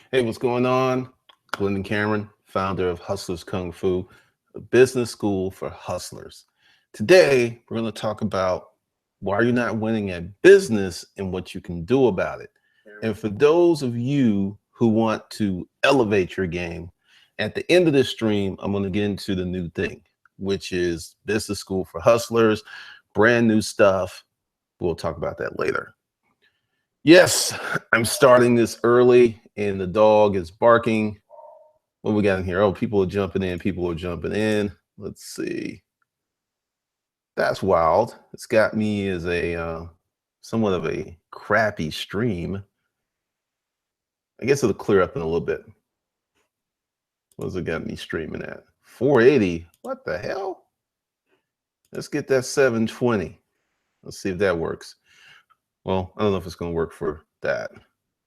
Hey, what's going on? Glenn and Cameron, founder of Hustlers Kung Fu, a business school for hustlers. Today, we're going to talk about why you're not winning at business and what you can do about it. And for those of you who want to elevate your game, at the end of this stream, I'm going to get into the new thing, which is business school for hustlers, brand new stuff. We'll talk about that later. Yes, I'm starting this early and the dog is barking. What we got in here? Oh, people are jumping in. People are jumping in. Let's see. That's wild. It's got me as a somewhat of a crappy stream. I guess it'll clear up in a little bit. What's it got me streaming at? 480. What the hell? Let's get that 720. Let's see if that works. Well, I don't know if it's going to work for that.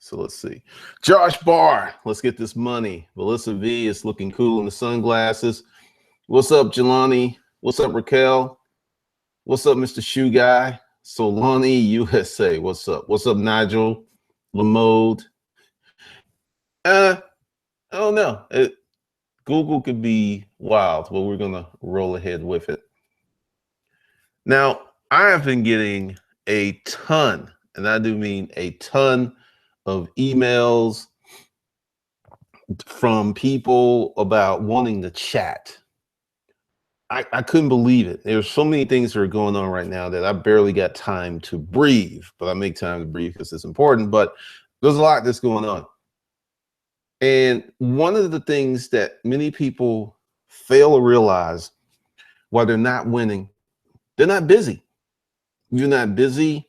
So let's see. Josh Barr, let's get this money. Melissa V is looking cool in the sunglasses. What's up, Jelani? What's up, Raquel? What's up, Mr. Shoe Guy? Solani USA. What's up? What's up, Nigel? Lamode. I don't know. Google could be wild, but we're going to roll ahead with it. Now, I have been getting a ton, and I do mean a ton of emails from people about wanting to chat. I couldn't believe it. There's so many things that are going on right now that I barely got time to breathe, but I make time to breathe because it's important. But there's a lot that's going on. And one of the things that many people fail to realize why they're not winning, they're not busy. You're not busy.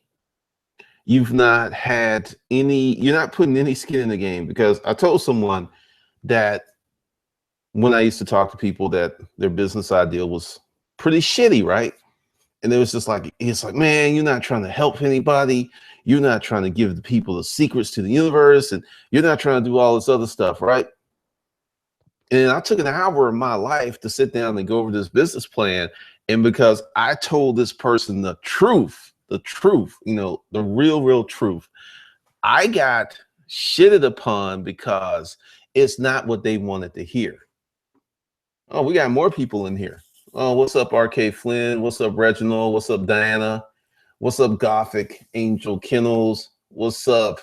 You've not had any, you're not putting any skin in the game, because I told someone that when I used to talk to people that their business idea was pretty shitty, right? And it was just like, it's like, man, you're not trying to help anybody. You're not trying to give the people the secrets to the universe, and you're not trying to do all this other stuff, right? And I took an hour of my life to sit down and go over this business plan. And because I told this person the truth, you know, the real truth, I got shitted upon because it's not what they wanted to hear. Oh, we got more people in here. Oh, what's up, RK Flynn? What's up, Reginald? What's up, Diana? What's up, Gothic Angel Kennels? What's up,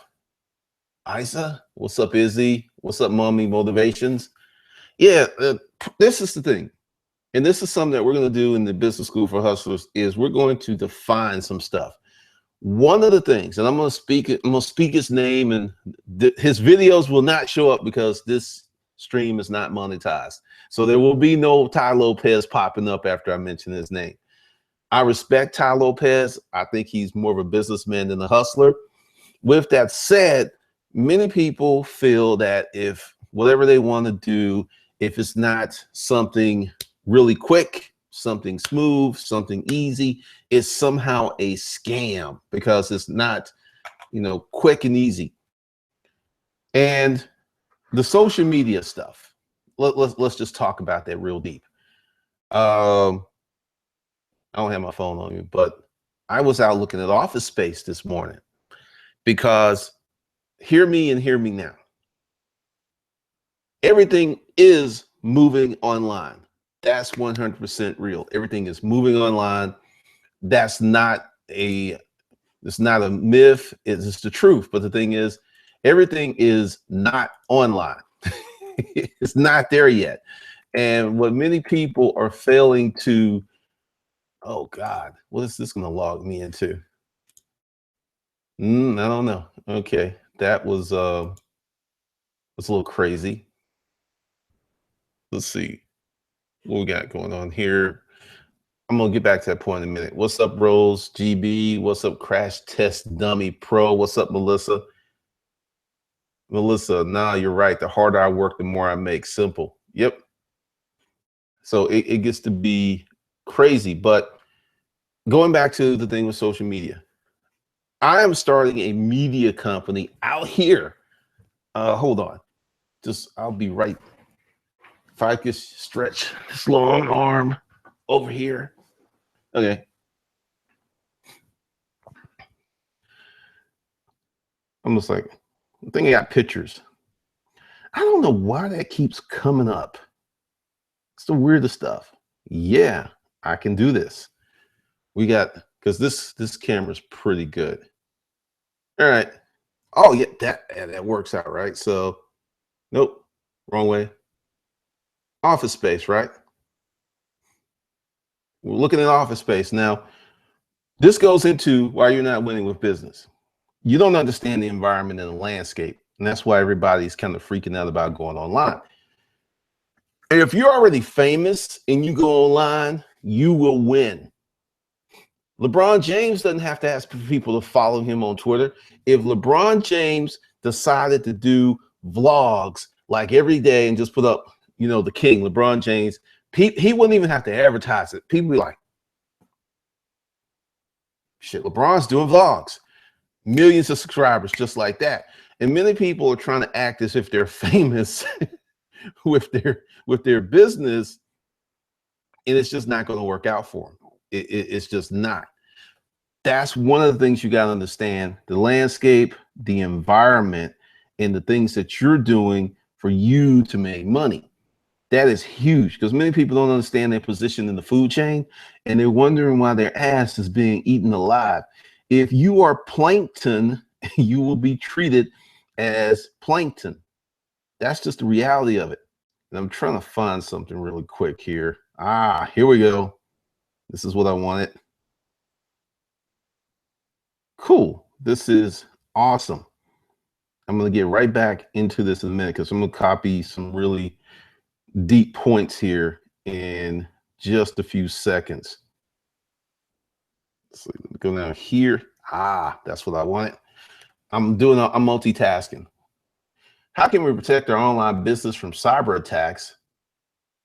Isa? What's up, Izzy? What's up, Mommy Motivations? Yeah, this is the thing. And this is something that we're going to do in the business school for hustlers, is we're going to define some stuff. One of the things, and I'm going to speak his name, and his videos will not show up because this stream is not monetized. So there will be no Ty Lopez popping up after I mention his name. I respect Ty Lopez. I think he's more of a businessman than a hustler. With that said, many people feel that if whatever they want to do, if it's not something really quick, something smooth, something easy, it's somehow a scam because it's not, you know, quick and easy. And the social media stuff, let's just talk about that real deep. I don't have my phone on me, but I was out looking at Office Space this morning, because hear me and hear me now. Everything is moving online. That's 100% real. Everything is moving online. That's not it's not a myth. It's just the truth. But the thing is, everything is not online. It's not there yet. And what many people are failing to, oh God, what is this going to log me into? I don't know. Okay, that was a little crazy. Let's see what we got going on here. I'm gonna get back to that point in a minute. What's up, Rose GB? What's up, Crash Test Dummy Pro? What's up, Melissa? Melissa, nah, you're right. The harder I work, the more I make. Simple. Yep. So it gets to be crazy. But going back to the thing with social media, I am starting a media company out here. Hold on. I'll be right. If I could stretch this long arm over here. Okay. I'm just like, I think I got pictures. I don't know why that keeps coming up. It's the weirdest stuff. Yeah, I can do this. We got, because this camera's pretty good. All right. Oh yeah, that works out, right? So nope, wrong way. Office space, right? We're looking at office space. Now, this goes into why you're not winning with business. You don't understand the environment and the landscape. And that's why everybody's kind of freaking out about going online. And if you're already famous and you go online, you will win. LeBron James doesn't have to ask for people to follow him on Twitter. If LeBron James decided to do vlogs like every day and just put up, the king, LeBron James, he wouldn't even have to advertise it. People be like, shit, LeBron's doing vlogs. Millions of subscribers just like that. And many people are trying to act as if they're famous with their business, and it's just not going to work out for them. It's just not. That's one of the things you got to understand: the landscape, the environment, and the things that you're doing for you to make money. That is huge, because many people don't understand their position in the food chain, and they're wondering why their ass is being eaten alive. If you are plankton, you will be treated as plankton. That's just the reality of it. And I'm trying to find something really quick here. Here we go. This is what I wanted. Cool. This is awesome. I'm going to get right back into this in a minute, because I'm going to copy some really deep points here in just a few seconds. So go down here. That's what I wanted. I'm multitasking. How can we protect our online business from cyber attacks?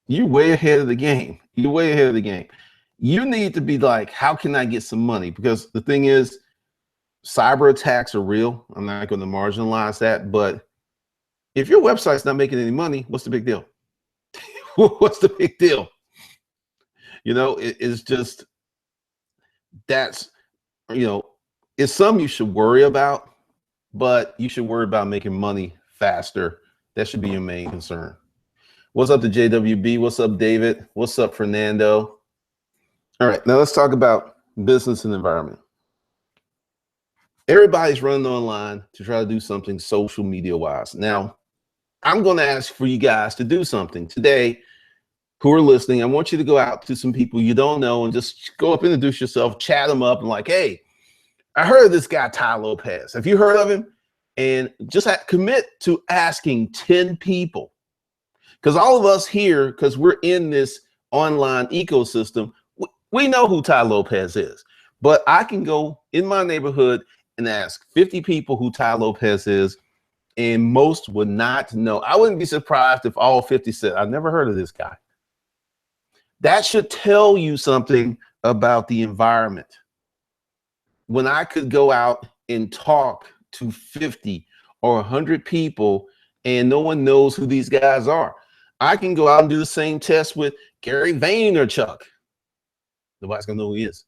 You're way ahead of the game. You're way ahead of the game. You need to be like, how can I get some money? Because the thing is, cyber attacks are real. I'm not going to marginalize that. But if your website's not making any money, what's the big deal? What's the big deal? It's just, that's, it's something you should worry about, but you should worry about making money faster. That should be your main concern. What's up to JWB? What's up, David? What's up, Fernando? All right, now let's talk about business and environment. Everybody's running online to try to do something social media wise. Now, I'm going to ask for you guys to do something today. Who are listening, I want you to go out to some people you don't know and just go up, introduce yourself, chat them up, and like, hey, I heard of this guy, Tai Lopez. Have you heard of him? And just commit to asking 10 people. Because all of us here, because we're in this online ecosystem, we know who Tai Lopez is. But I can go in my neighborhood and ask 50 people who Tai Lopez is, and most would not know. I wouldn't be surprised if all 50 said, I've never heard of this guy. That should tell you something about the environment. When I could go out and talk to 50 or 100 people and no one knows who these guys are, I can go out and do the same test with Gary Vaynerchuk. Nobody's gonna know who he is.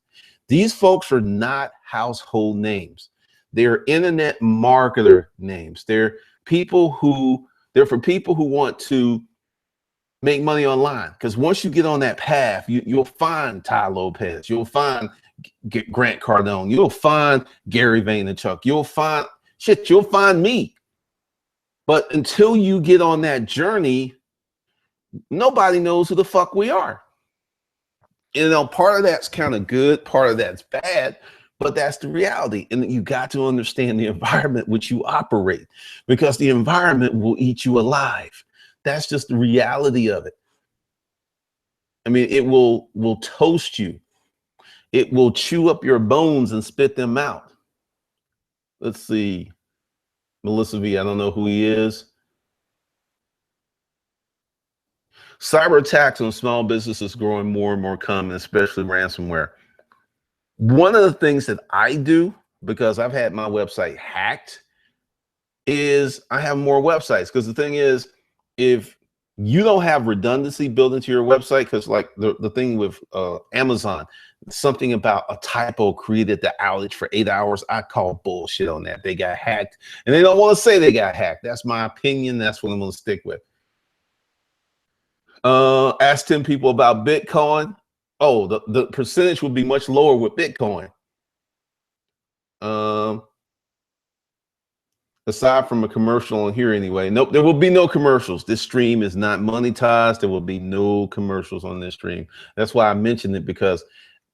These folks are not household names. They're internet marketer names. They're for people who want to make money online. Because once you get on that path, you'll find Tai Lopez, you'll find Grant Cardone, you'll find Gary Vaynerchuk, you'll find me. But until you get on that journey, nobody knows who the fuck we are. Part of that's kind of good, part of that's bad, but that's the reality. And you got to understand the environment which you operate, because the environment will eat you alive. That's just the reality of it. I mean, it will toast you. It will chew up your bones and spit them out. Let's see. Melissa V, I don't know who he is. Cyber attacks on small businesses growing more and more common, especially ransomware. One of the things that I do, because I've had my website hacked, is I have more websites. Because the thing is, if You don't have redundancy built into your website because like the thing with Amazon, something about a typo created the outage for 8 hours. I call bullshit on that. They got hacked and they don't want to say they got hacked. That's my opinion. That's what I'm going to stick with. Ask 10 people about Bitcoin. Oh, the percentage would be much lower with Bitcoin. Aside from a commercial on here anyway. Nope, there will be no commercials. This stream is not monetized. There will be no commercials on this stream. That's why I mentioned it, because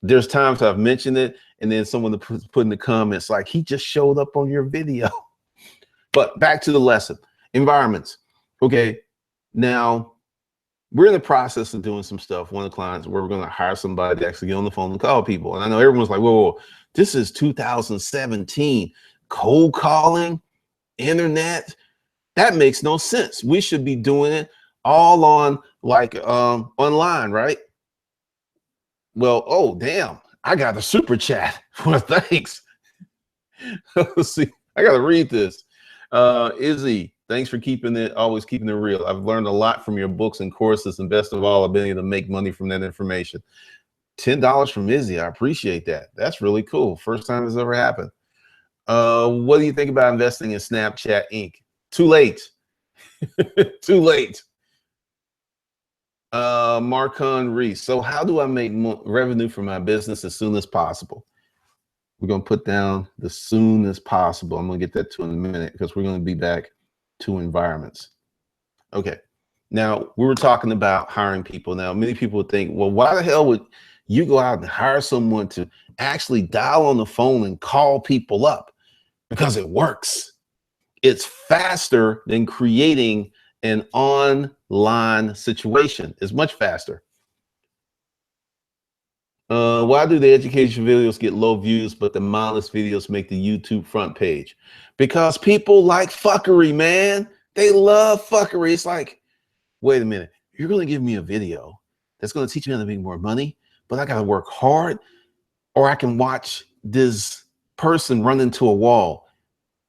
there's times I've mentioned it and then someone put in the comments like, he just showed up on your video. But back to the lesson, environments. Okay, now we're in the process of doing some stuff. One of the clients where we're going to hire somebody to actually get on the phone and call people. And I know everyone's like, whoa, this is 2017, cold calling, internet, that makes no sense. We should be doing it all on like online, right? Well, oh damn, I got a super chat. Well, thanks. Let's see, I gotta read this. Izzy, thanks for always keeping it real. I've learned a lot from your books and courses, and best of all, I've been able to make money from that information. $10 from Izzy, I appreciate that. That's really cool. First time it's ever happened. What do you think about investing in Snapchat Inc? Too late. Too late. Marcon Reese. So how do I make revenue for my business as soon as possible? We're going to put down the soon as possible. I'm going to get that to in a minute because we're going to be back to environments. Okay. Now, we were talking about hiring people. Now, many people think, well, why the hell would you go out and hire someone to actually dial on the phone and call people up? Because it works. It's faster than creating an online situation. It's much faster. Why do the education videos get low views, but the mindless videos make the YouTube front page? Because people like fuckery, man. They love fuckery. It's like, wait a minute, you're going to give me a video that's going to teach me how to make more money, but I got to work hard, or I can watch this person run into a wall.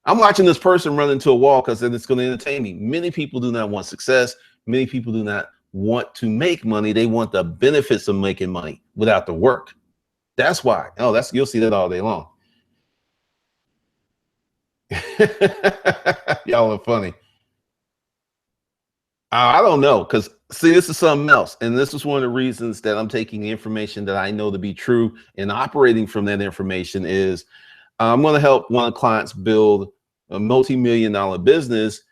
I'm watching this person run into a wall because then it's going to entertain me. Many people do not want success. Many people do not want to make money. They want the benefits of making money without the work. That's why. Oh, you'll see that all day long. Y'all are funny. I don't know, because see, this is something else. And this is one of the reasons that I'm taking the information that I know to be true and operating from that information is I'm going to help one of the clients build a multi-million-dollar business,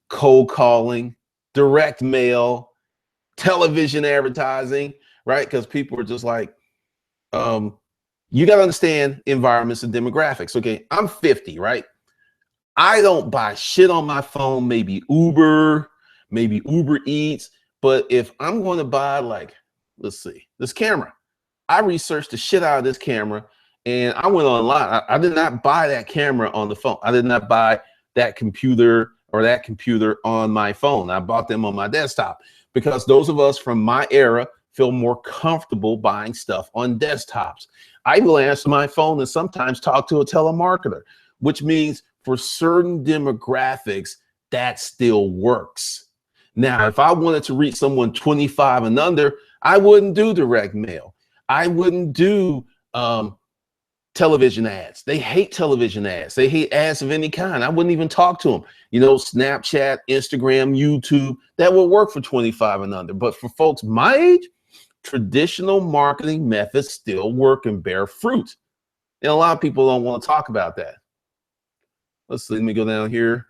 cold calling, direct mail, television advertising, right? Because people are just like, you got to understand environments and demographics. Okay, I'm 50, right? I don't buy shit on my phone, maybe Uber Eats. But if I'm going to buy, like, let's see, this camera, I researched the shit out of this camera and I went online. I did not buy that camera on the phone. I did not buy that computer or that computer on my phone. I bought them on my desktop because those of us from my era feel more comfortable buying stuff on desktops. I will answer my phone and sometimes talk to a telemarketer, which means for certain demographics, that still works. Now, if I wanted to reach someone 25 and under, I wouldn't do direct mail. I wouldn't do television ads. They hate television ads. They hate ads of any kind. I wouldn't even talk to them. You know, Snapchat, Instagram, YouTube, that will work for 25 and under. But for folks my age, traditional marketing methods still work and bear fruit. And a lot of people don't want to talk about that. Let's see, let me go down here.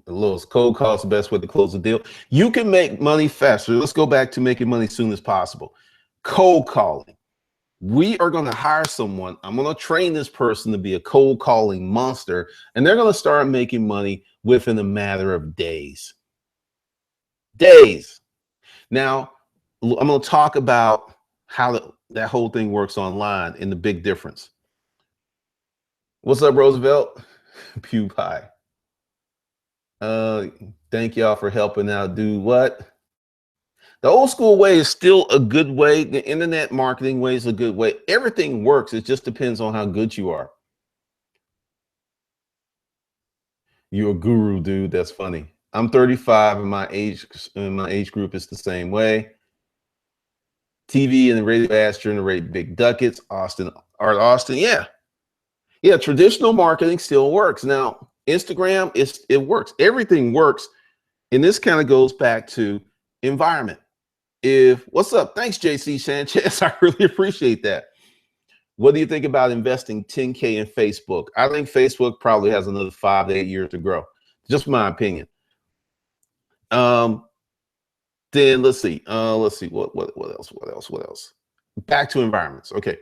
Lowest cold calls the best way to close a deal. You can make money faster. Let's go back to making money as soon as possible. Cold calling. We are going to hire someone. I'm going to train this person to be a cold calling monster, and they're going to start making money within a matter of days. Days. Now, I'm going to talk about how that whole thing works online and the big difference. What's up, Roosevelt? Pew pie. Thank y'all for helping out. Do what? The old school way is still a good way. The internet marketing way is a good way. Everything works. It just depends on how good you are. You're a guru, dude. That's funny. I'm 35 and my age group is the same way. TV and the radio ads generate big ducats. Art Austin. Yeah. Yeah. Traditional marketing still works. Now, Instagram it works. Everything works. And this kind of goes back to environment. What's up? Thanks, JC Sanchez. I really appreciate that. What do you think about investing 10K in Facebook? I think Facebook probably has another 5 to 8 years to grow. Just my opinion. Then let's see. What else? Back to environments. Okay.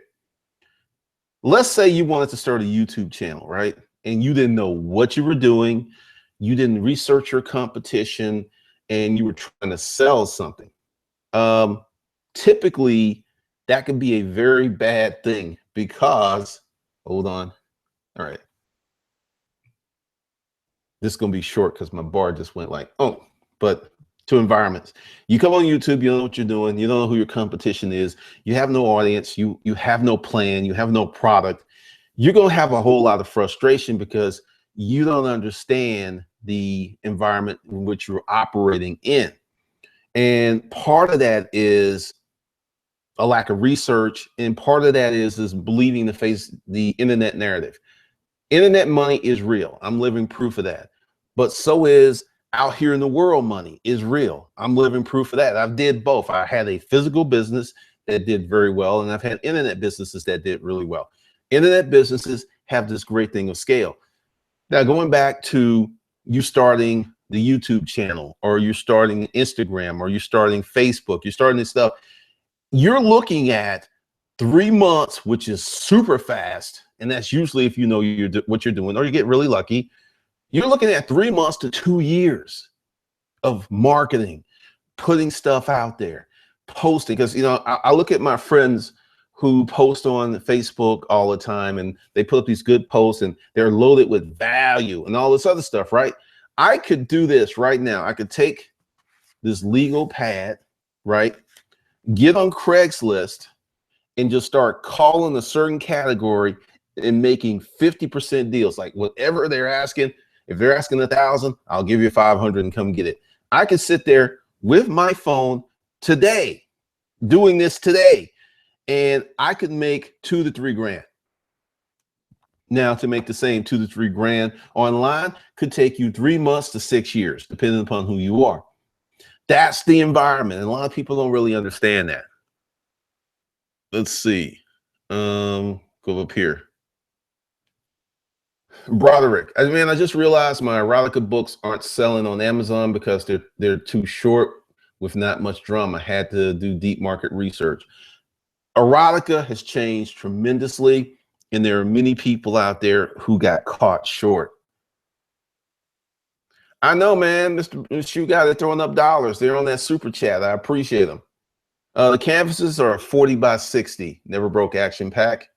Let's say you wanted to start a YouTube channel, right? And you didn't know what you were doing. You didn't research your competition, and you were trying to sell something. Typically, that could be a very bad thing because, hold on. All right. This is going to be short because my bar just went like, oh, but to environments. You come on YouTube, you don't know what you're doing. You don't know who your competition is. You have no audience. You have no plan. You have no product. You're going to have a whole lot of frustration because you don't understand the environment in which you're operating in. And part of that is a lack of research. And part of that is believing the internet narrative. Internet money is real. I'm living proof of that. But so is out here in the world money is real. I'm living proof of that. I've did both. I had a physical business that did very well, and I've had internet businesses that did really well. Internet businesses have this great thing of scale. Now, going back to you starting the YouTube channel, or you're starting Instagram, or you're starting Facebook, you're starting this stuff, you're looking at 3 months, which is super fast. And that's usually if you know what you're doing, or you get really lucky. You're looking at 3 months to 2 years of marketing, putting stuff out there, posting. Because, I look at my friends who post on Facebook all the time, and they put up these good posts, and they're loaded with value and all this other stuff, right? I could do this right now. I could take this legal pad, right? Get on Craigslist and just start calling a certain category and making 50% deals. Like whatever they're asking, if they're asking 1,000, I'll give you 500 and come get it. I could sit there with my phone today, doing this today, and I could make 2 to 3 grand. Now, to make the same 2 to 3 grand online could take you 3 months to 6 years, depending upon who you are. That's the environment. And a lot of people don't really understand that. Let's see. Go up here. Broderick, I just realized my erotica books aren't selling on Amazon because they're too short with not much drama. I had to do deep market research. Erotica has changed tremendously, and there are many people out there who got caught short. I know, man. Mr. Shoe Guy, they're throwing up dollars. They're on that super chat. I appreciate them. The canvases are 40 by 60. Never broke action pack.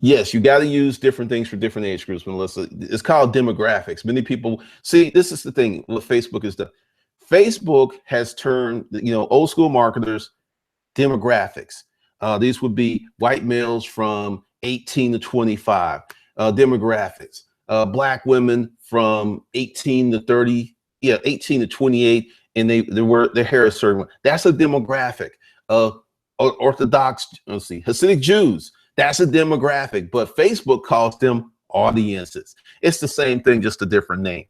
Yes, you got to use different things for different age groups, Melissa. It's called demographics. Many people see, this is the thing what Facebook is done. Facebook has turned, old school marketers, demographics. These would be white males from 18 to 25, demographics. Black women from 18 to 30, 18 to 28, and their hair is certain. That's a demographic. Orthodox, Hasidic Jews. That's a demographic, but Facebook calls them audiences. It's the same thing, just a different name.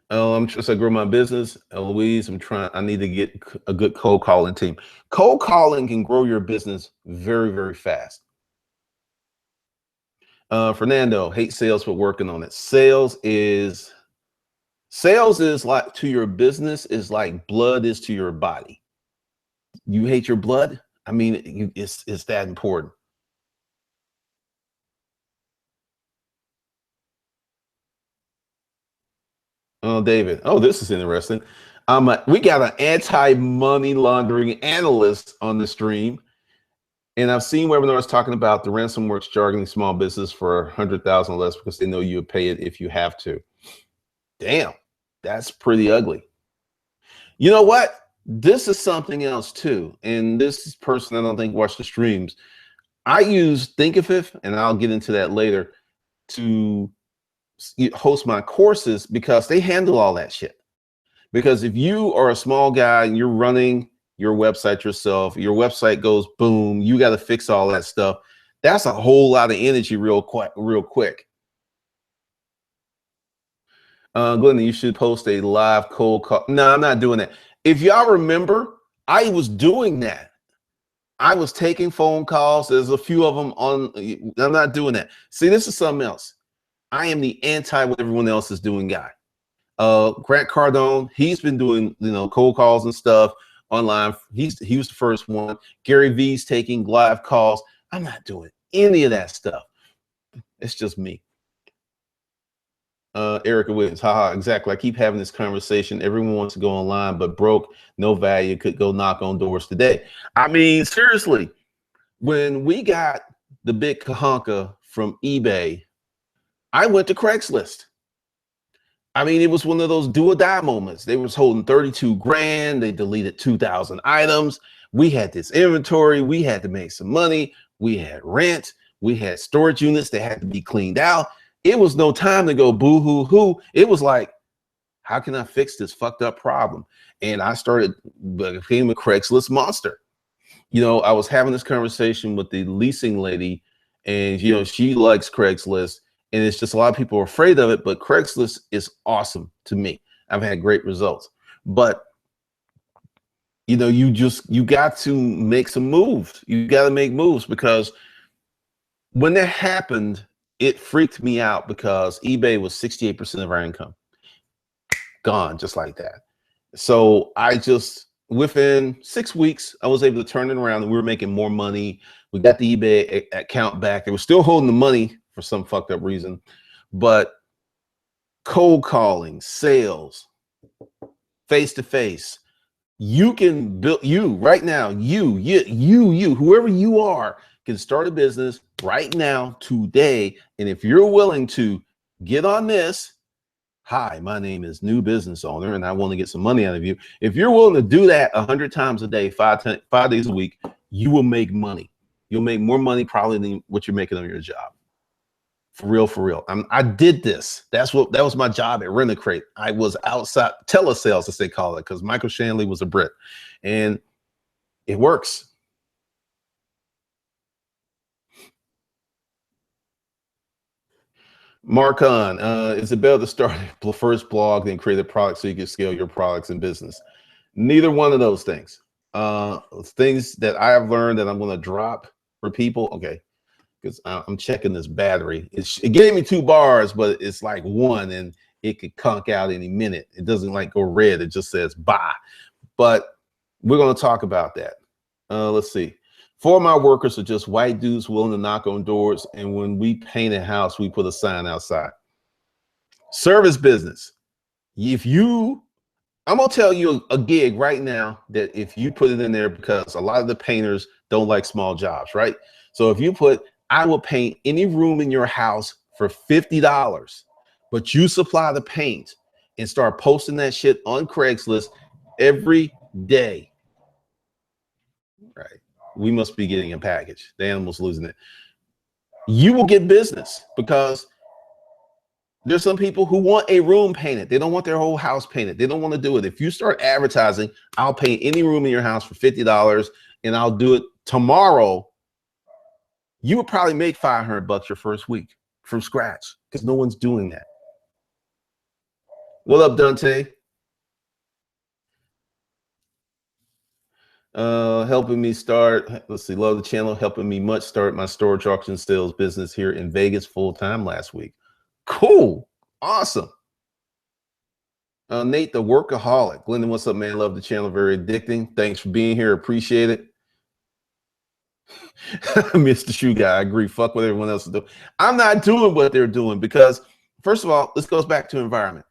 I'm just I grow my business. Louise, I need to get a good cold calling team. Cold calling can grow your business very, very fast. Fernando, hate sales, but working on it. Sales is like to your business is like blood is to your body. You hate your blood? I mean, it's that important. Oh, David. Oh, this is interesting. We got an anti-money laundering analyst on the stream, and I've seen webinars talking about the ransomware targeting small business for 100,000 or less because they know you'll pay it if you have to. Damn, that's pretty ugly. You know what? This is something else too, and this person I don't think watched the streams. I use Thinkific, and I'll get into that later, to host my courses because they handle all that shit. Because if you are a small guy and you're running your website yourself, your website goes boom, you got to fix all that stuff. That's a whole lot of energy real quick. Glenda, you should post a live cold call. No, I'm not doing that. If y'all remember, I was doing that. I was taking phone calls. There's a few of them on. I'm not doing that. See, this is something else. I am the anti what everyone else is doing guy. Grant Cardone, he's been doing, cold calls and stuff online. He was the first one. Gary V's taking live calls. I'm not doing any of that stuff. It's just me. Erica Williams, haha, exactly. I keep having this conversation. Everyone wants to go online, but broke, no value, could go knock on doors today. I mean, seriously, when we got the big kahunka from eBay, I went to Craigslist. I mean, it was one of those do or die moments. They was holding 32 grand. They deleted 2,000 items. We had this inventory. We had to make some money. We had rent. We had storage units that had to be cleaned out. It was no time to go boo hoo hoo. It was like, how can I fix this fucked up problem? And I became a Craigslist monster. I was having this conversation with the leasing lady, and she likes Craigslist, and it's just a lot of people are afraid of it, but Craigslist is awesome to me. I've had great results, but you got to make some moves. You got to make moves, because when that happened, it freaked me out, because eBay was 68% of our income gone just like that. So within 6 weeks, I was able to turn it around, and we were making more money. We got the eBay account back. They were still holding the money for some fucked up reason, but cold calling, sales, face to face, you can build right now. Whoever you are can start a business right now, today. And if you're willing to get on this, hi, my name is New Business Owner, and I want to get some money out of you. If you're willing to do that 100 times a day, 5 days a week, you will make money. You'll make more money probably than what you're making on your job. For real. I did this. That was my job at Rent-A-Crate. I was outside telesales, as they call it, because Michael Shanley was a Brit, and it works. Marcon, is it better to start a first blog than create a product so you can scale your products and business? Neither one of those things. Things that I have learned that I'm going to drop for people. Okay, because I'm checking this battery. It gave me 2 bars, but it's like 1, and it could conk out any minute. It doesn't like go red. It just says bye. But we're going to talk about that. Let's see. 4 of my workers are just white dudes willing to knock on doors, and when we paint a house, we put a sign outside. Service business. I'm gonna tell you a gig right now that if you put it in there, because a lot of the painters don't like small jobs, right? So if you put, I will paint any room in your house for $50, but you supply the paint, and start posting that shit on Craigslist every day, right? We must be getting a package. The animal's losing it. You will get business, because there's some people who want a room painted. They don't want their whole house painted. They don't want to do it. If you start advertising, I'll paint any room in your house for $50, and I'll do it tomorrow, you would probably make $500 your first week from scratch, because no one's doing that. What up, Dante? Helping me start, let's see, love the channel, helping me much start my storage auction sales business here in Vegas full-time last week. Cool. Awesome. Nate, the workaholic. Glendon, what's up, man? Love the channel. Very addicting. Thanks for being here. Appreciate it. Mr. Shoe Guy, I agree. Fuck what everyone else is doing. I'm not doing what they're doing, because, first of all, this goes back to environment.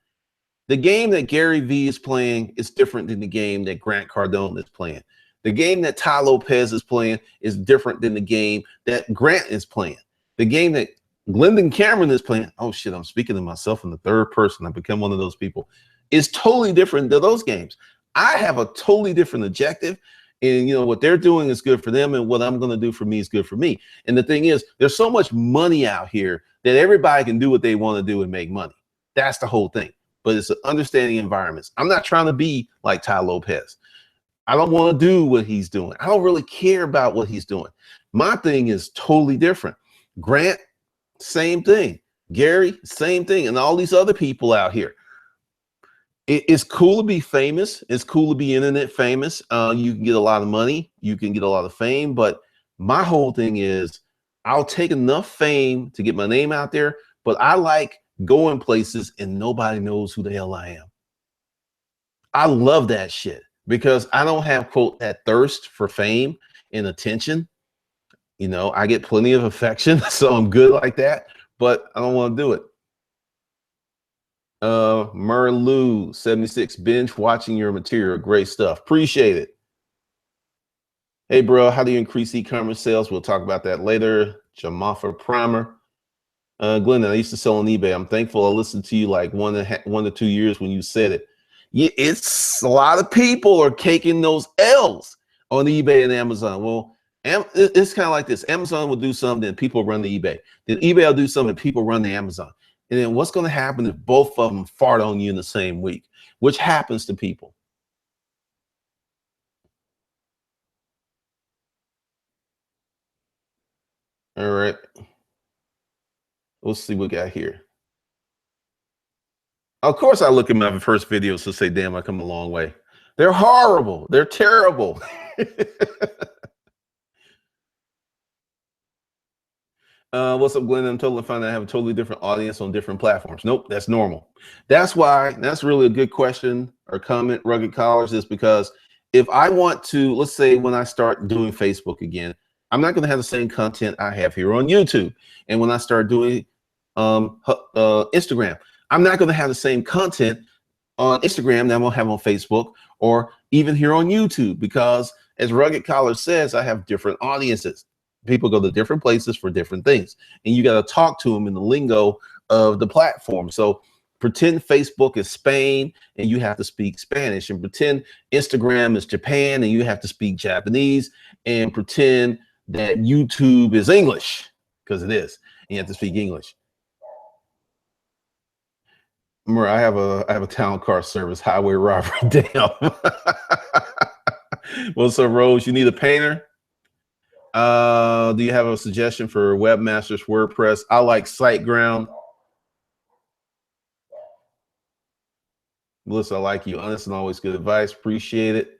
The game that Gary V is playing is different than the game that Grant Cardone is playing. The game that Ty Lopez is playing is different than the game that Grant is playing. The game that Glendon Cameron is playing, oh shit, I'm speaking to myself in the third person. I've become one of those people. Is totally different than those games. I have a totally different objective, And you know what they're doing is good for them, and what I'm going to do for me is good for me. And the thing is, there's so much money out here that everybody can do what they want to do and make money. That's the whole thing. But it's an understanding environments. I'm not trying to be like Ty Lopez. I don't want to do what he's doing. I don't really care about what he's doing. My thing is totally different. Grant, same thing. Gary, same thing. And all these other people out here. It's cool to be famous. It's cool to be internet famous. You can get a lot of money. You can get a lot of fame. But my whole thing is I'll take enough fame to get my name out there. But I like going places and nobody knows who the hell I am. I love that shit because I don't have, quote, that thirst for fame and attention. You know, I get plenty of affection, so I'm good like that, but I don't want to do it. Merlou 76, binge watching your material. Great stuff. Appreciate it. Hey, bro, how do you increase e-commerce sales? We'll talk about that later. Jamafa Primer. Glenda, I used to sell on eBay. I'm thankful I listened to you like 1 to 2 years when you said it. Yeah, it's a lot of people are taking those L's on eBay and Amazon. Well, it's kind of like this. Amazon will do something, then people run to eBay. Then eBay will do something, people run to Amazon. And then what's going to happen if both of them fart on you in the same week? Which happens to people. All right. Let's see what we got here. Of course, I look at my first videos to say, damn, I come a long way. They're horrible. They're terrible. What's up, Glenn? I'm totally fine. I have a totally different audience on different platforms. Nope, that's normal. That's why, that's really a good question or comment, Rugged Collars, is because if I want to, let's say when I start doing Facebook again, I'm not going to have the same content I have here on YouTube. And when I start doing Instagram, I'm not going to have the same content on Instagram that I'm going to have on Facebook or even here on YouTube, because as Rugged Collar says, I have different audiences. People go to different places for different things, and you got to talk to them in the lingo of the platform. So pretend Facebook is Spain and you have to speak Spanish, and pretend Instagram is Japan and you have to speak Japanese, and pretend that YouTube is English, because it is, and you have to speak English. Remember, I have a town car service, highway robbery. Damn. What's up, Rose? You need a painter? Do you have a suggestion for Webmasters WordPress? I like SiteGround. Melissa, I like you. Honest and always good advice. Appreciate it.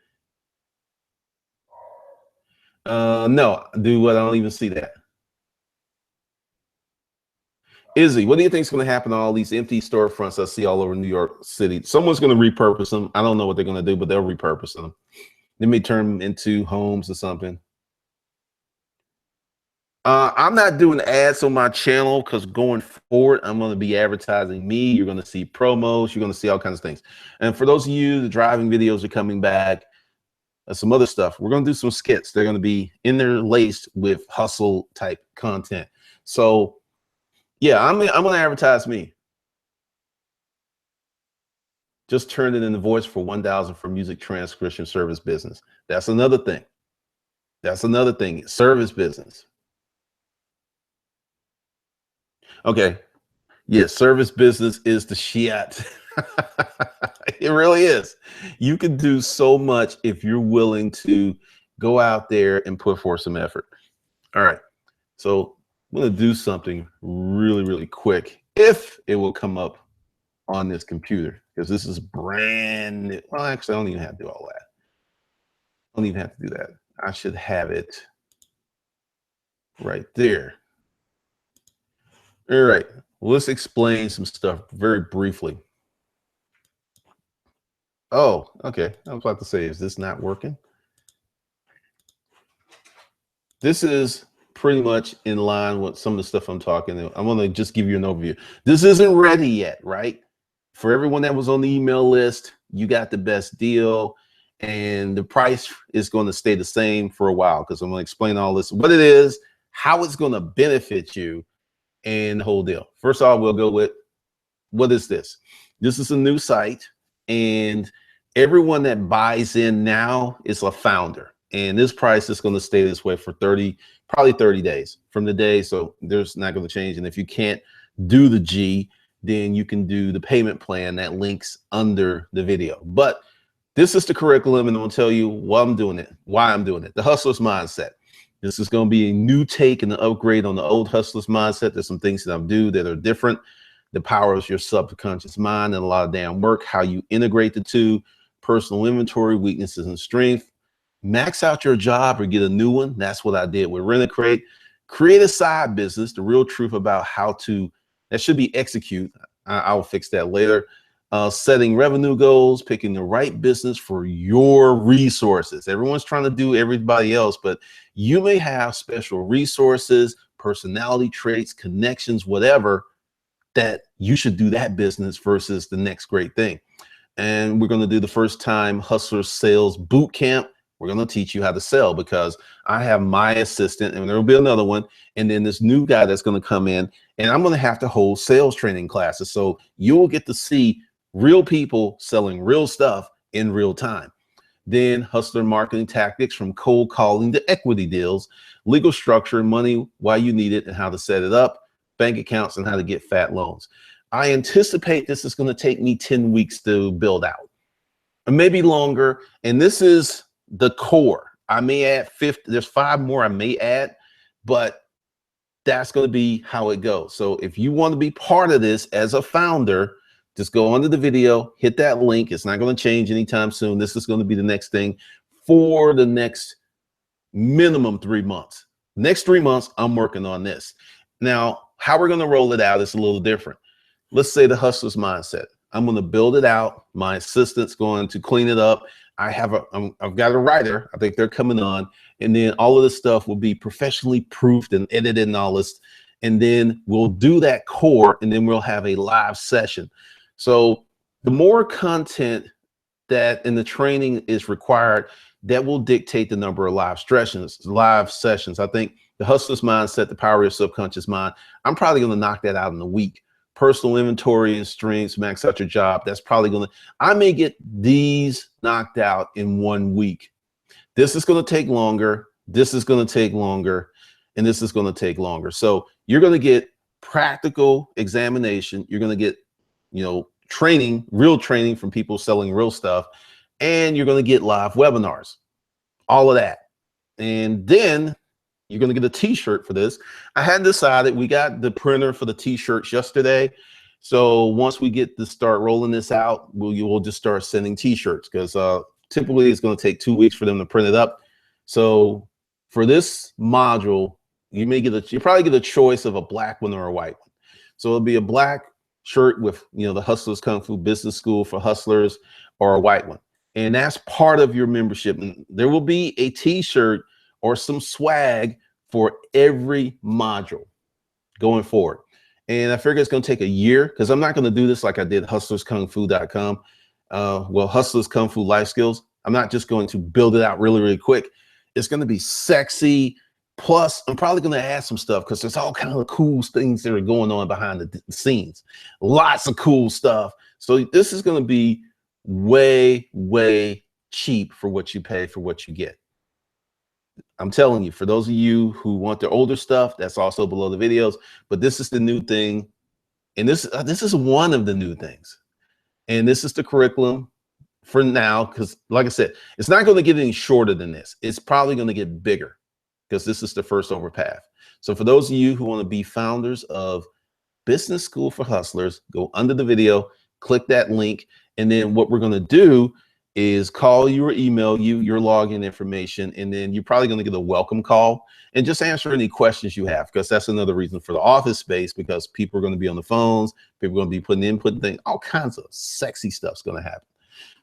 No, do what? I don't even see that. Izzy, what do you think is going to happen to all these empty storefronts I see all over New York City? Someone's going to repurpose them. I don't know what they're going to do, but they'll repurpose them. They may turn them into homes or something. I'm not doing ads on my channel because going forward, I'm going to be advertising me. You're going to see promos. You're going to see all kinds of things. And for those of you, the driving videos are coming back. Some other stuff. We're going to do some skits. They're going to be interlaced with hustle type content. So yeah, I'm going to advertise me. Just turned it in the voice for 1,000 for music transcription service business. That's another thing. That's another thing. Service business. Okay. Yeah, service business is the shit. It really is. You can do so much if you're willing to go out there and put forth some effort. All right. So I'm going to do something really, really quick, if it will come up on this computer, because this is brand new. Well, actually, I don't even have to do all that. I don't even have to do that. I should have it right there. All right. Let's explain some stuff very briefly. Oh, okay. I was about to say, is this not working? This is pretty much in line with some of the stuff I'm talking about. I'm going to just give you an overview. This isn't ready yet, right? For everyone that was on the email list, you got the best deal, and the price is going to stay the same for a while, because I'm going to explain all this, what it is, how it's going to benefit you, and the whole deal. First off, we'll go with, what is this? This is a new site, and everyone that buys in now is a founder. And this price is going to stay this way for probably 30 days from the day. So there's not going to change. And if you can't do the G, then you can do the payment plan that links under the video. But this is the curriculum, and I'm going to tell you why I'm doing it. The hustler's mindset. This is going to be a new take and an upgrade on the old hustler's mindset. There's some things that I'm doing that are different. The power of your subconscious mind and a lot of damn work, how you integrate the two, personal inventory, weaknesses and strength. Max out your job or get a new one. That's what I did with Rent a Crate. Create a side business, the real truth about how to, that should be execute. I'll fix that later. Setting revenue goals, picking the right business for your resources. Everyone's trying to do everybody else, but you may have special resources, personality traits, connections, whatever, that you should do that business versus the next great thing. And we're going to do the first time hustler sales boot camp. We're going to teach you how to sell, because I have my assistant and there will be another one. And then this new guy that's going to come in, and I'm going to have to hold sales training classes. So you'll get to see real people selling real stuff in real time. Then hustler marketing tactics, from cold calling to equity deals, legal structure, money, why you need it and how to set it up, bank accounts, and how to get fat loans. I anticipate this is going to take me 10 weeks to build out, or maybe longer. And this is the core. I may add 50, there's 5 more I may add, but that's going to be how it goes. So if you want to be part of this as a founder, just go under the video, hit that link. It's not going to change anytime soon. This is going to be the next thing for the next minimum 3 months. Next 3 months, I'm working on this. Now, how we're going to roll it out is a little different. Let's say the hustler's mindset. I'm going to build it out. My assistant's going to clean it up. I've got a writer. I think they're coming on. And then all of this stuff will be professionally proofed and edited and all this. And then we'll do that core, and then we'll have a live session. So the more content that in the training is required, that will dictate the number of live sessions. I think the hustler's mindset, the power of your subconscious mind, I'm probably going to knock that out in a week. Personal inventory and strengths, max out your job. That's probably going to, I may get these knocked out in 1 week. This is going to take longer. This is going to take longer. And this is going to take longer. So you're going to get practical examination. You're going to get, training, real training from people selling real stuff. And you're going to get live webinars, all of that. And then you're going to get a t-shirt for this. I hadn't decided. We got the printer for the t-shirts yesterday. So once we get to start rolling this out, we'll just start sending t-shirts, because typically it's going to take 2 weeks for them to print it up. So for this module, you probably get a choice of a black one or a white one. So it'll be a black shirt with, the Hustlers Kung Fu Business School for Hustlers, or a white one. And that's part of your membership. And there will be a t-shirt or some swag for every module going forward. And I figure it's going to take a year, because I'm not going to do this like I did hustlerskungfu.com. Hustlers Kung Fu Life Skills. I'm not just going to build it out really, really quick. It's going to be sexy. Plus, I'm probably going to add some stuff, because there's all kinds of cool things that are going on behind the scenes. Lots of cool stuff. So this is going to be way, way cheap for what you pay for what you get. I'm telling you, for those of you who want the older stuff, that's also below the videos. But this is the new thing. And this is one of the new things. And this is the curriculum for now, because like I said, it's not going to get any shorter than this. It's probably going to get bigger, because this is the first overpath. So for those of you who want to be founders of Business School for Hustlers, go under the video, click that link. And then what we're going to do is call you or email you your login information. And then you're probably going to get a welcome call and just answer any questions you have, because that's another reason for the office space, because people are going to be on the phones. People are going to be putting input things, all kinds of sexy stuff's going to happen.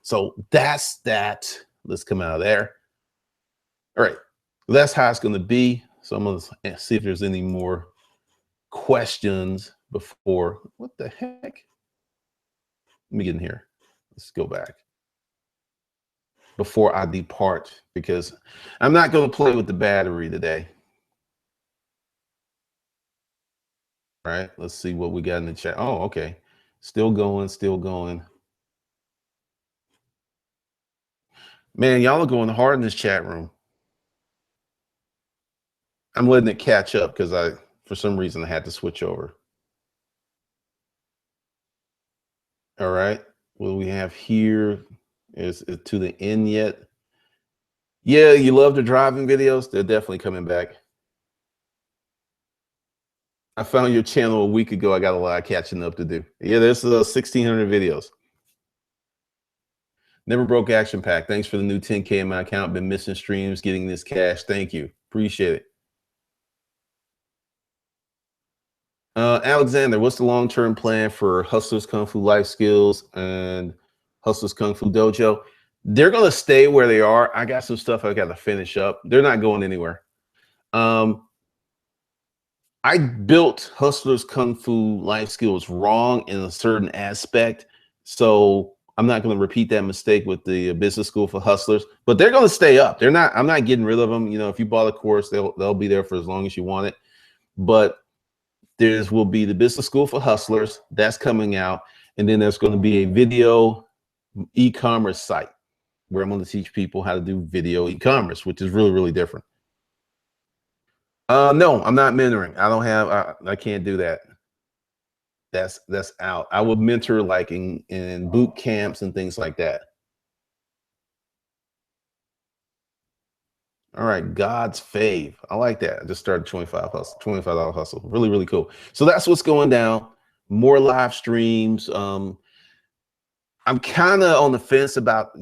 So that's that. Let's come out of there. All right. That's how it's going to be. So I'm going to see if there's any more questions before. What the heck? Let me get in here. Let's go back before I depart, because I'm not going to play with the battery today. All right, let's see what we got in the chat. Oh, okay. Still going, still going. Man, y'all are going hard in this chat room. I'm letting it catch up because for some reason, I had to switch over. All right. What we have here is it to the end yet? Yeah, you love the driving videos. They're definitely coming back. I found your channel a week ago. I got a lot of catching up to do. Yeah, there's 1,600 videos. Never broke action pack. Thanks for the new 10K in my account. Been missing streams, getting this cash. Thank you. Appreciate it. Alexander, what's the long-term plan for Hustlers Kung Fu Life Skills and Hustlers Kung Fu Dojo? They're going to stay where they are. I got some stuff I got to finish up. They're not going anywhere. I built Hustlers Kung Fu Life Skills wrong in a certain aspect. So I'm not going to repeat that mistake with the business school for hustlers, but they're going to stay up. I'm not getting rid of them. You know, if you bought a course, they'll be there for as long as you want it. But will be the business school for hustlers that's coming out. And then there's going to be a video e-commerce site where I'm going to teach people how to do video e-commerce, which is really, really different. No, I'm not mentoring. I don't have, I can't do that. That's out. I would mentor like in boot camps and things like that. All right, God's fave. I like that. I just started $25 hustle. Really, really cool. So that's what's going down. More live streams. I'm kind of on the fence about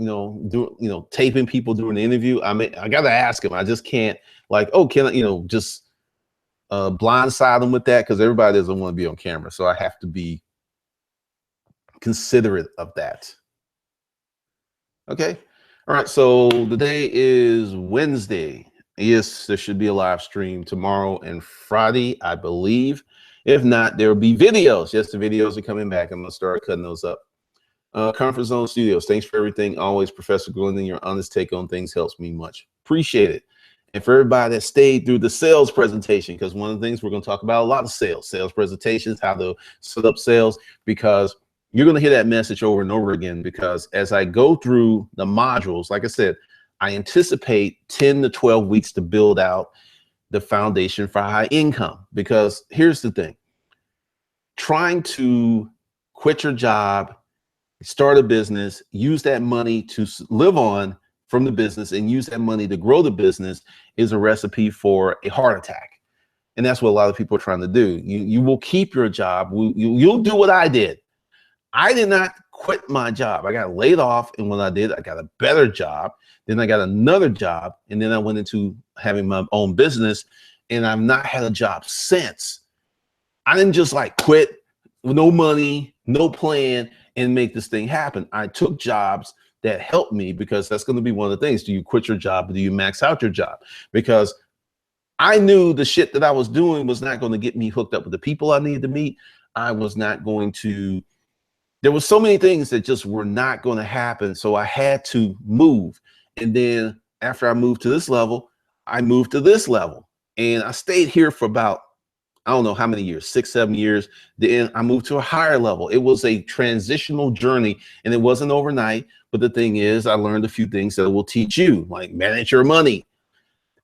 taping people during the interview. I mean, I gotta ask them. I just can't like, oh, can I just blindside them with that, because everybody doesn't want to be on camera. So I have to be considerate of that. Okay. All right. So the day is Wednesday. Yes, there should be a live stream tomorrow and Friday, I believe. If not, there will be videos. Yes, the videos are coming back. I'm going to start cutting those up. Comfort Zone Studios. Thanks for everything. Always, Professor Glendon. Your honest take on things helps me much. Appreciate it. And for everybody that stayed through the sales presentation, because one of the things we're going to talk about a lot of sales presentations, how to set up sales, because you're going to hear that message over and over again. Because as I go through the modules, like I said, I anticipate 10 to 12 weeks to build out the foundation for high income. Because here's the thing, trying to quit your job, start a business, use that money to live on from the business and use that money to grow the business is a recipe for a heart attack. And that's what a lot of people are trying to do. You will keep your job. You'll do what I did. I did not quit my job. I got laid off. And when I did, I got a better job. Then I got another job. And then I went into having my own business, and I've not had a job since. I didn't just like quit with no money, no plan, and make this thing happen. I took jobs that helped me, because that's going to be one of the things. Do you quit your job, or do you max out your job? Because I knew the shit that I was doing was not going to get me hooked up with the people I needed to meet. I was not going to, there was so many things that just were not going to happen. So I had to move. And then after I moved to this level, I moved to this level, and I stayed here for about, I don't know how many years, 6, 7 years. Then I moved to a higher level. It was a transitional journey, and it wasn't overnight. But the thing is, I learned a few things that will teach you, like manage your money.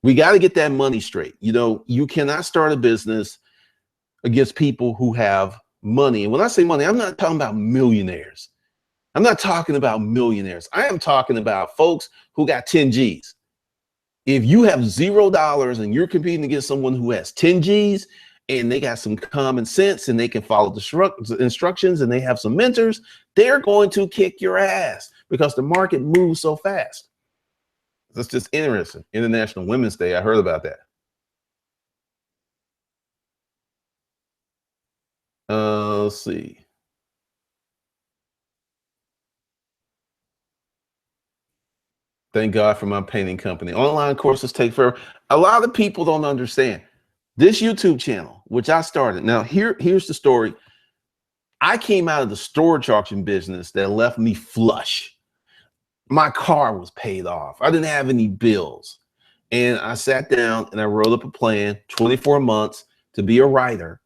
We got to get that money straight. You cannot start a business against people who have money. And when I say money, I'm not talking about millionaires. I'm not talking about millionaires. I am talking about folks who got 10 G's. If you have $0 and you're competing against someone who has 10 G's, and they got some common sense, and they can follow the instructions, and they have some mentors, they're going to kick your ass, because the market moves so fast. That's just interesting. International Women's Day, I heard about that. Let's see. Thank God for my painting company. Online courses take forever. A lot of people don't understand this YouTube channel, which I started. Now, here's the story. I came out of the storage auction business that left me flush. My car was paid off. I didn't have any bills. And I sat down and I wrote up a plan, 24 months to be a writer.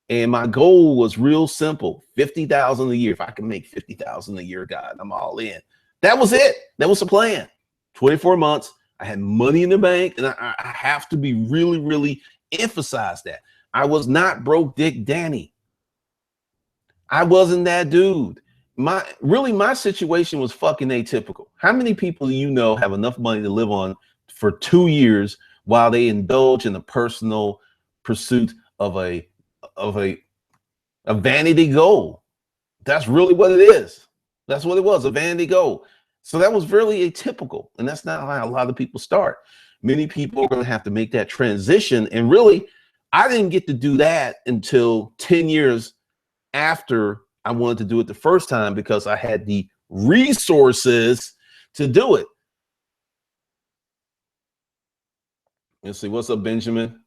And my goal was real simple, 50,000 a year. If I can make 50,000 a year, God, I'm all in. That was it. That was the plan. 24 months. I had money in the bank, and I have to be really, really emphasize that. I was not broke Dick Danny. I wasn't that dude. My situation was fucking atypical. How many people do you know have enough money to live on for 2 years while they indulge in a personal pursuit of a vanity goal? That's really what it is. That's what it was, a vanity goal. So that was really atypical, and that's not how a lot of people start. Many people are going to have to make that transition, and really, I didn't get to do that until 10 years after I wanted to do it the first time, because I had the resources to do it. Let's see, what's up, Benjamin?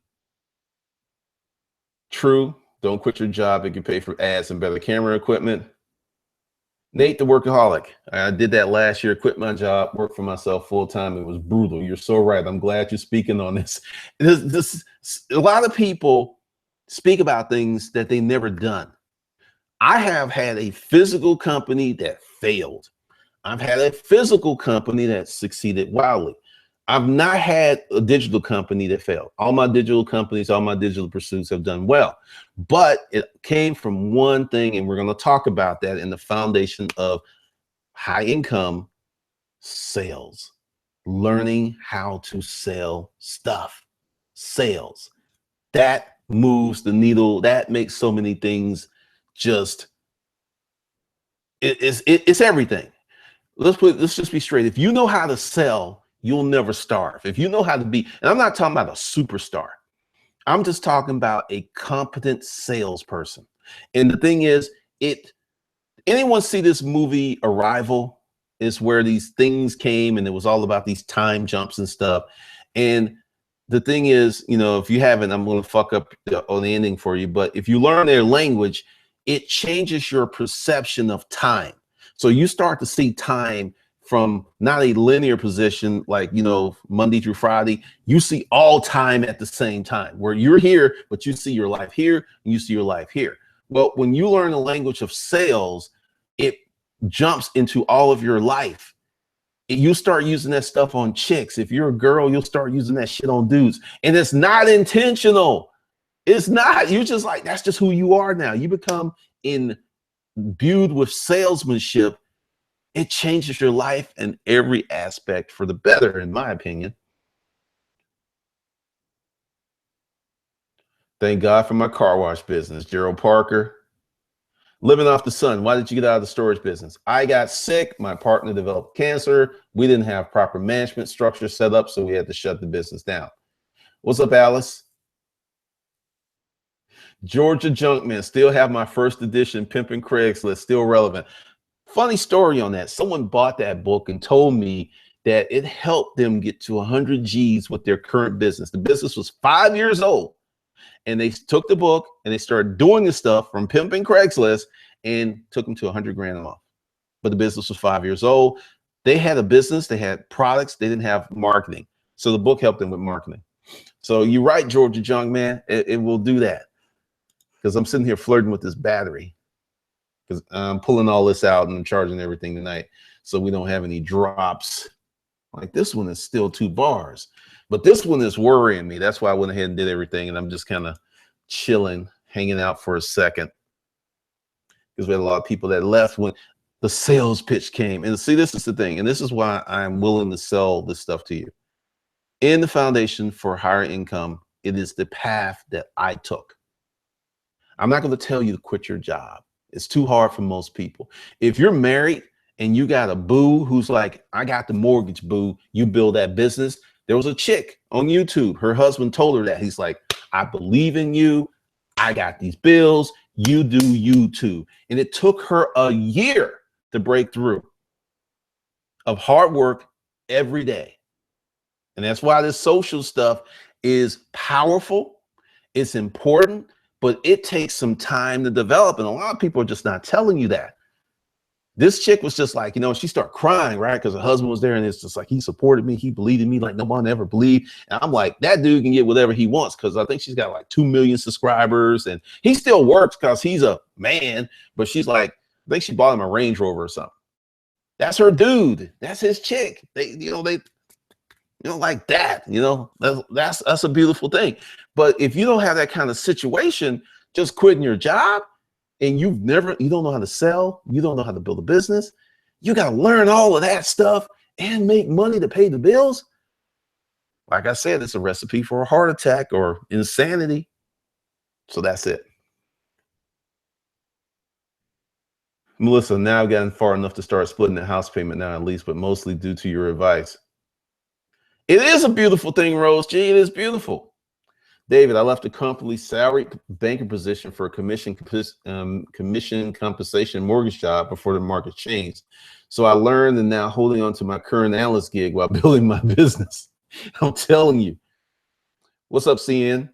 True. Don't quit your job. It can pay for ads and better camera equipment. Nate, the workaholic. I did that last year, quit my job, worked for myself full time. It was brutal. You're so right. I'm glad you're speaking on this. A lot of people speak about things that they never done. I have had a physical company that failed. I've had a physical company that succeeded wildly. I've not had a digital company that failed. All my digital companies, all my digital pursuits have done well, but it came from one thing, and we're going to talk about that in the foundation of high income sales, learning how to sell stuff, sales. That moves the needle. That makes so many things just, it's everything. Let's just be straight. If you know how to sell, you'll never starve. If you know how to be, and I'm not talking about a superstar, I'm just talking about a competent salesperson. And the thing is, anyone see this movie Arrival? It's where these things came, and it was all about these time jumps and stuff. And the thing is, if you haven't, I'm going to fuck up on the ending for you. But if you learn their language, it changes your perception of time. So you start to see time from not a linear position, like, Monday through Friday. You see all time at the same time, where you're here, but you see your life here and you see your life here. Well, when you learn the language of sales, it jumps into all of your life. You start using that stuff on chicks. If you're a girl, you'll start using that shit on dudes. And it's not intentional. It's not. You just like, that's just who you are now. You become imbued with salesmanship. It changes your life in every aspect for the better, in my opinion. Thank God for my car wash business. Gerald Parker. Living off the sun. Why did you get out of the storage business? I got sick. My partner developed cancer. We didn't have proper management structure set up, so we had to shut the business down. What's up, Alice? Georgia Junkman. Still have my first edition Pimpin' Craigslist. Still relevant. Funny story on that. Someone bought that book and told me that it helped them get to 100 G's with their current business. The business was 5 years old, and they took the book and they started doing the stuff from Pimpin' Craigslist and took them to 100 grand a month. But the business was 5 years old. They had a business, they had products, they didn't have marketing. So the book helped them with marketing. So you're right, Georgia Junk Man, it will do that. Because I'm sitting here flirting with this battery, because I'm pulling all this out and I'm charging everything tonight, so we don't have any drops. Like, this one is still 2 bars, but this one is worrying me. That's why I went ahead and did everything, and I'm just kind of chilling, hanging out for a second, because we had a lot of people that left when the sales pitch came. And see, this is the thing, and this is why I'm willing to sell this stuff to you. In the foundation for higher income, it is the path that I took. I'm not going to tell you to quit your job. It's too hard for most people. If you're married and you got a boo who's like, I got the mortgage, boo, you build that business. There was a chick on YouTube. Her husband told her that. He's like, I believe in you. I got these bills. You do you too. And it took her a year to break through, of hard work every day. And that's why this social stuff is powerful. It's important, but it takes some time to develop. And a lot of people are just not telling you that. This chick was just like, she started crying, right? Because her husband was there, and it's just like, he supported me. He believed in me like no one ever believed. And I'm like, that dude can get whatever he wants, because I think she's got like 2 million subscribers, and he still works because he's a man. But she's like, I think she bought him a Range Rover or something. That's her dude. That's his chick. They like that, that's a beautiful thing. But if you don't have that kind of situation, just quitting your job and you don't know how to sell, you don't know how to build a business, you got to learn all of that stuff and make money to pay the bills. Like I said, it's a recipe for a heart attack or insanity. So that's it. Melissa, now I've gotten far enough to start splitting the house payment now at least, but mostly due to your advice. It is a beautiful thing, Rose G. It is beautiful. David, I left a comfortably salaried banker position for a commission compensation mortgage job before the market changed. So I learned and now holding on to my current analyst gig while building my business. I'm telling you. What's up, CN?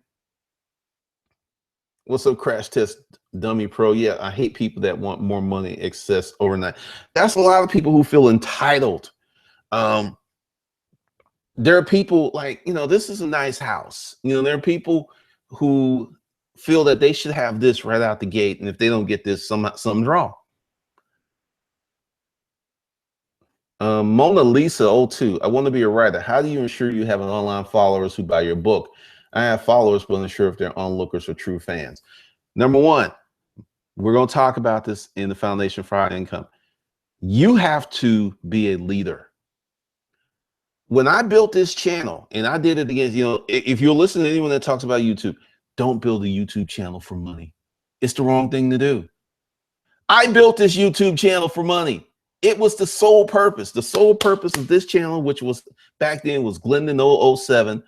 What's up, Crash Test Dummy Pro? Yeah, I hate people that want more money excess overnight. That's a lot of people who feel entitled. There are people like, this is a nice house. There are people who feel that they should have this right out the gate. And if they don't get this, something's wrong. Mona Lisa 02, I want to be a writer. How do you ensure you have an online followers who buy your book? I have followers, but unsure if they're onlookers or true fans. Number one, we're going to talk about this in the Foundation for High Income. You have to be a leader. When I built this channel, and I did it again, if you're listening to anyone that talks about YouTube, don't build a YouTube channel for money. It's the wrong thing to do. I built this YouTube channel for money. It was the sole purpose. The sole purpose of this channel, which was back then was Glendon 007,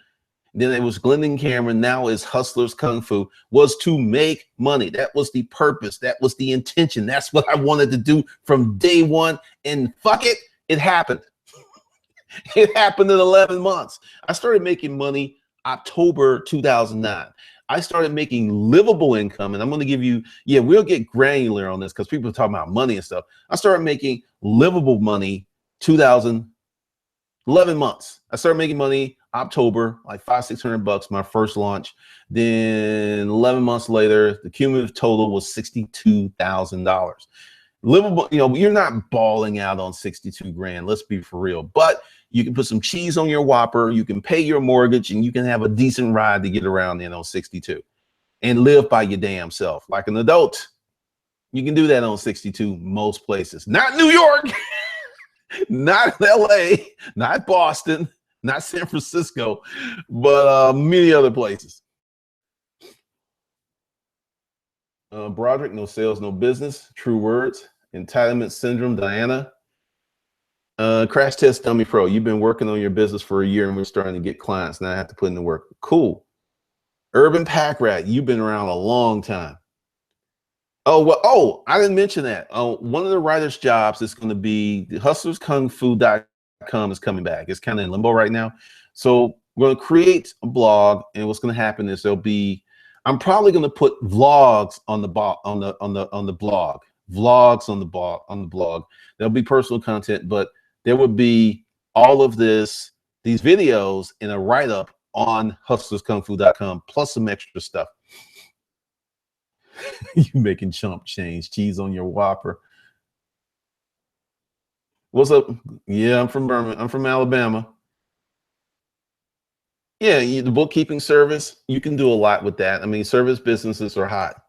then it was Glendon Cameron, now is Hustlers Kung Fu, was to make money. That was the purpose. That was the intention. That's what I wanted to do from day one. And fuck it, it happened. It happened in 11 months. I started making money October 2009. I started making livable income, and I'm going to give you, we'll get granular on this because people are talking about money and stuff. I started making livable money 11 months. I started making money October, like $500-600, my first launch. Then 11 months later, the cumulative total was $62,000. Livable, you're not balling out on 62 grand. Let's be for real. But you can put some cheese on your Whopper. You can pay your mortgage, and you can have a decent ride to get around on 62 and live by your damn self like an adult. You can do that on 62 most places. Not New York, not LA, not Boston, not San Francisco, but many other places. Broderick, no sales, no business. True words. Entitlement syndrome, Diana. Crash Test Dummy Pro, you've been working on your business for a year and we're starting to get clients. Now I have to put in the work. Cool. Urban Pack Rat, you've been around a long time. Oh, well, I didn't mention that. One of the writer's jobs is going to be the hustlerskungfu.com is coming back. It's kind of in limbo right now. So we're going to create a blog, and what's going to happen is I'm probably going to put vlogs on the blog. Vlogs on the blog. There'll be personal content, but there would be all of these videos in a write-up on hustlerskungfu.com plus some extra stuff. You making chump change, cheese on your Whopper. What's up? Yeah, I'm from Birmingham. I'm from Alabama. Yeah, the bookkeeping service, you can do a lot with that. I mean, service businesses are hot.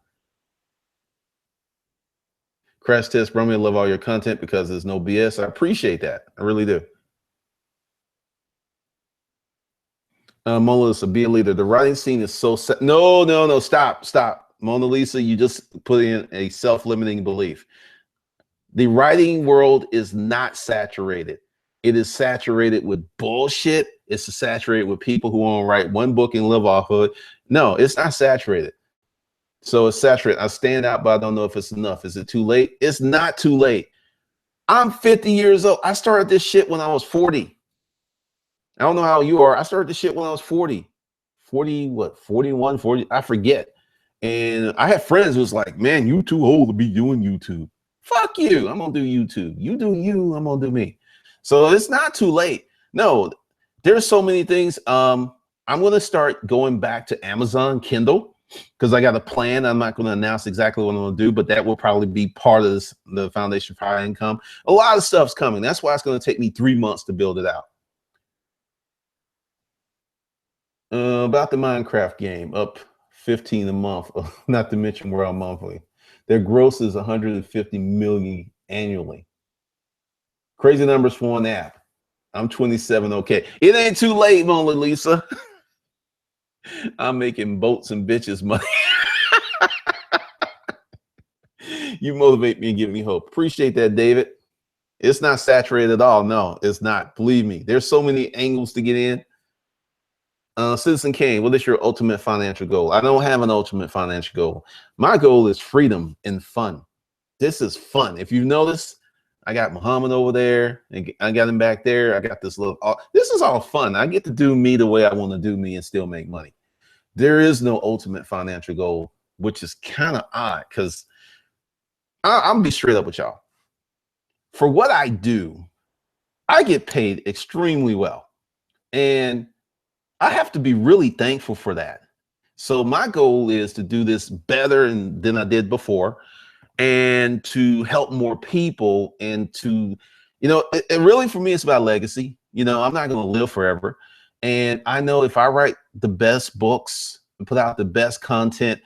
Crash Test, Bromie, I love all your content because there's no BS. I appreciate that. I really do. Mona Lisa, be a leader. The writing scene is so set. No, stop. Mona Lisa, you just put in a self-limiting belief. The writing world is not saturated. It is saturated with bullshit. It's saturated with people who want to write one book and live off of it. No, it's not saturated. So it's saturated. I stand out, but I don't know if it's enough. Is it too late? It's not too late. I'm 50 years old. I started this shit when I was 40. I don't know how you are. I started this shit when I was 40. 41, 40, I forget. And I had friends who was like, man, you too old to be doing YouTube. Fuck you. I'm going to do YouTube. You do you. I'm going to do me. So it's not too late. No, there's so many things. I'm going to start going back to Amazon Kindle because I got a plan. I'm not going to announce exactly what I'm going to do, but that will probably be part of the Foundation for High Income. A lot of stuff's coming. That's why it's going to take me 3 months to build it out. About the Minecraft game, up 15 a month, not to mention we're on monthly. Their gross is 150 million annually. Crazy numbers for one app. I'm 27. Okay. It ain't too late, Mona Lisa. I'm making boats and bitches money. You motivate me and give me hope. Appreciate that, David. It's not saturated at all. No, it's not. Believe me, there's so many angles to get in. Citizen Kane, what is your ultimate financial goal? I don't have an ultimate financial goal. My goal is freedom and fun. This is fun. If you notice, I got Muhammad over there, and I got him back there. I got this little, this is all fun. I get to do me the way I want to do me and still make money. There is no ultimate financial goal, which is kind of odd because I'm gonna be straight up with y'all. For what I do, I get paid extremely well. And I have to be really thankful for that. So my goal is to do this better than I did before, and to help more people, and to, it really for me, it's about legacy. I'm not going to live forever. And I know if I write the best books and put out the best content,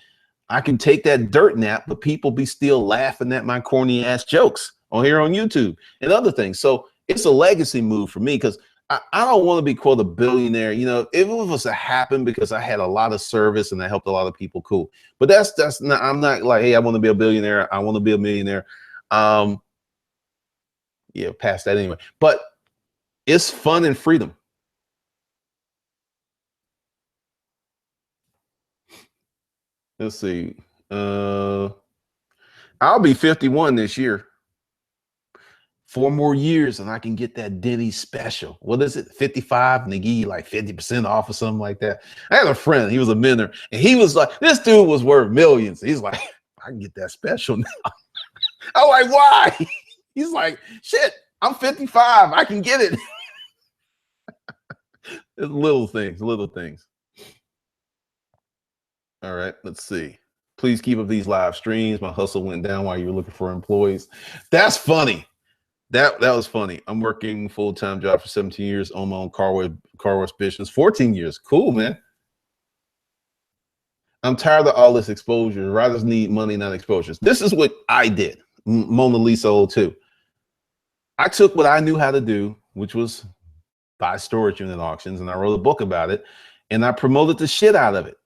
I can take that dirt nap, but people be still laughing at my corny ass jokes on here on YouTube and other things. So it's a legacy move for me, because I don't want to be quote a billionaire. If it was to happen because I had a lot of service and I helped a lot of people, cool. But that's not, I'm not like, hey, I want to be a billionaire. I want to be a millionaire. Yeah, past that anyway. But it's fun and freedom. Let's see. I'll be 51 this year. 4 more years and I can get that Denny special. What is it? 55, and they give you like 50% off or something like that. I had a friend, he was a mentor, and he was like, this dude was worth millions. He's like, I can get that special now. I'm like, why? He's like, shit, I'm 55. I can get it. It's little things, little things. All right, let's see. Please keep up these live streams. My hustle went down while you were looking for employees. That's funny. That was funny. I'm working full-time job for 17 years, on my own car wash business, 14 years. Cool, man. I'm tired of all this exposure. Writers need money, not exposures. This is what I did. Mona Lisa too. I took what I knew how to do, which was buy storage unit auctions, and I wrote a book about it, and I promoted the shit out of it.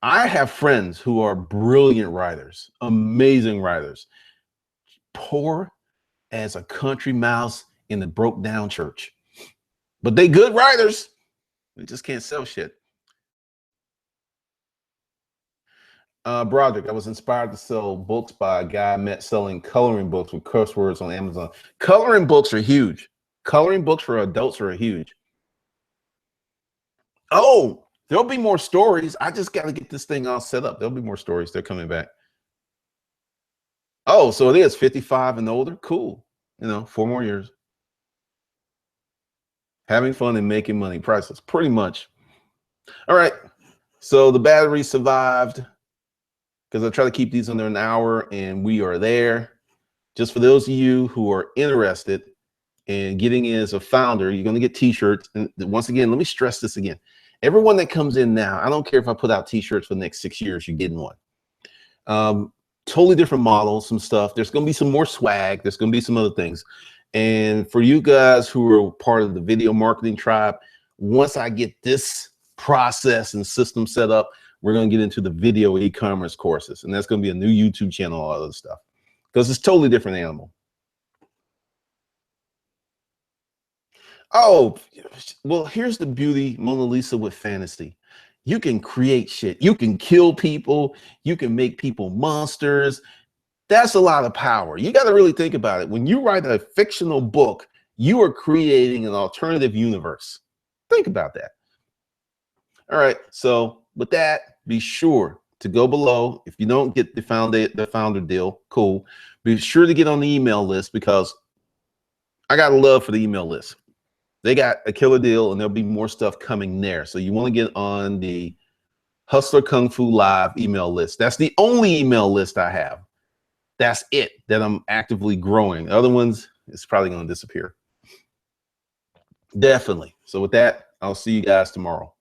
I have friends who are brilliant writers, amazing writers, poor as a country mouse in the broke down church, but they good writers. They just can't sell shit. Broderick, I was inspired to sell books by a guy I met selling coloring books with curse words on Amazon. Coloring books are huge. Coloring books for adults are huge. Oh, there'll be more stories. I just got to get this thing all set up. There'll be more stories. They're coming back. Oh, so it is 55 and older. Cool. 4 more years. Having fun and making money. Priceless. Pretty much. All right. So the battery survived because I try to keep these under an hour, and we are there. Just for those of you who are interested in getting in as a founder, you're going to get t-shirts. And once again, let me stress this again. Everyone that comes in now, I don't care if I put out t-shirts for the next 6 years, you're getting one. Totally different models, some stuff. There's going to be some more swag. There's going to be some other things. And for you guys who are part of the video marketing tribe, once I get this process and system set up, we're going to get into the video e-commerce courses. And that's going to be a new YouTube channel, all other stuff, because it's totally different animal. Oh, well, here's the beauty, Mona Lisa, with fantasy. You can create shit. You can kill people. You can make people monsters. That's a lot of power. You got to really think about it. When you write a fictional book, you are creating an alternative universe. Think about that. All right. So with that, be sure to go below. If you don't get the founder deal, cool. Be sure to get on the email list, because I got a love for the email list. They got a killer deal, and there'll be more stuff coming there. So you want to get on the Hustler Kung Fu Live email list. That's the only email list I have. That's it that I'm actively growing. The other ones, it's probably going to disappear. Definitely. So with that, I'll see you guys tomorrow.